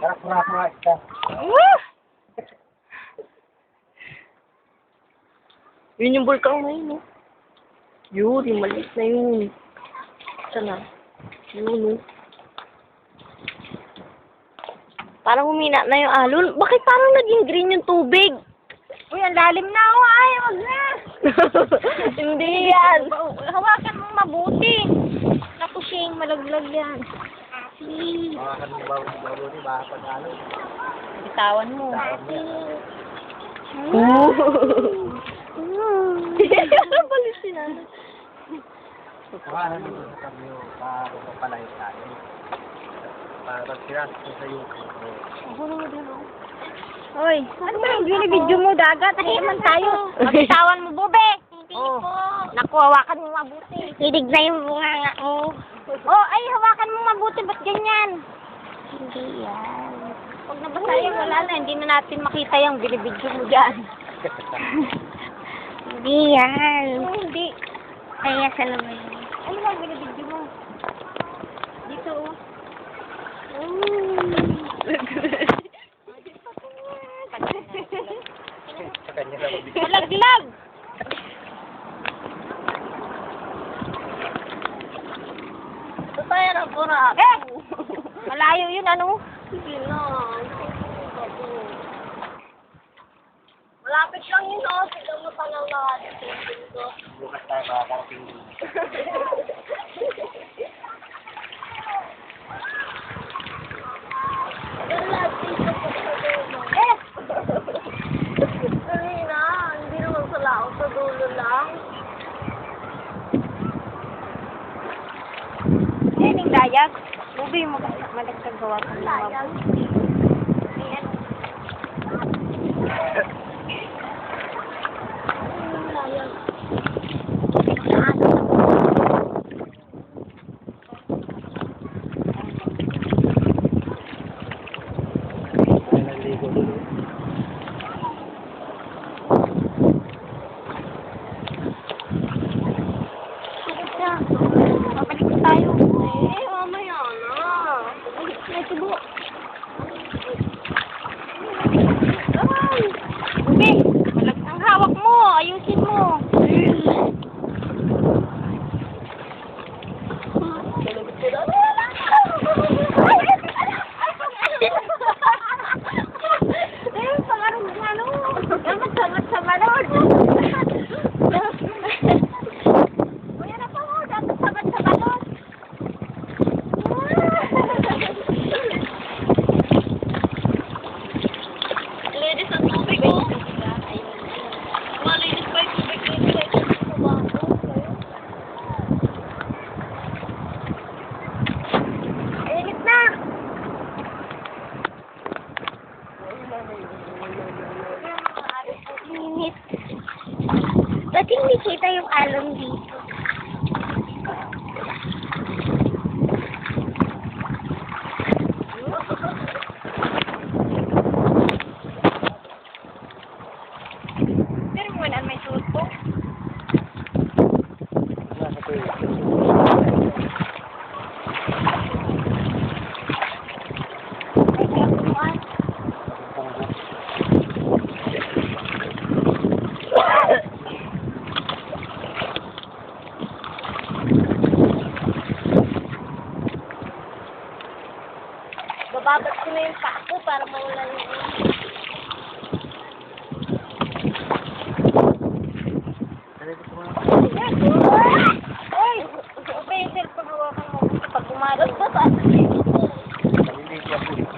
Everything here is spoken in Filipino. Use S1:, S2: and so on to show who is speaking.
S1: Harap ka.
S2: Yun yung bulkan ngayon, no? Yun, yung maliit na yun. Sana. Yun, no? Parang humina na yung alon. Bakit parang naging green yung tubig?
S3: Uy, ang lalim na ako. Ay, wag na.
S2: Hindi yan.
S3: Hawakan mong mabuti. Naku, Shing, malaglag yan. Please.
S1: Hawakan mo bago ni baka pag-ano.
S3: Bitawan mo.
S2: Balis sila.
S1: Hawakan mo sa kamyo para papalay tayo. Para pag siras ko sa iyo.
S3: Hoy, ano ba yung binibidyo mo, dagat? Nahiman tayo. Magbitawan mo, bube. Hindi po. Naku, hawakan mo mabuti. Hidig na yung bunga mo. Oh, ay, hawakan mo mabuti. Ba't ganyan? Hindi yan. Pag nabasa yung wala na, hindi na natin makita yung binibidyo mo dyan. Hindi yan. Oh, hindi. Kaya sa naman. Ano ba ang binibidyo mo? Dito, oh.
S1: Sa kanya lang mabigyan.
S3: Malaglag!
S2: Ito tayo na po na.
S3: Eh! Malayo yun, ano?
S2: Sige na. Malapit lang yun, no? Sige mo pa lang lahat.
S1: Bukas tayo makakarating din.
S2: Eh! Dali na. Hindi naman sa lao. Sa dulo lang.
S3: Eh, ning dayag. Bubi mo malagdag gawa ko ng
S2: Sayang.
S3: Ayan.
S2: Sayang.
S1: Ay, naligo dulu.
S3: Babalik na tayo.
S2: Eh, mamaya na.
S3: May tubo. Ay! Bubi, ang hawak mo. Ayusin mo. Ayun, pangarang ano. Damat sa balon. Kuya na pa mo, dapat sabat sa balon.
S2: Linis ang tubig, oh. Malinis pa yung tubig dito.
S3: Init na. Init. Ba't hindi kita yung alon dito? Pero wala may tuto.
S1: Nasa tuyo.
S3: Ay, kapuan.
S2: Bababat ko na yung paa ko para mawala yung...
S1: Naligo ko na.
S3: Ay! Ito yung cellphone hawakan mo pag umalis.
S2: Basta sa atin.
S1: Naliligo ako.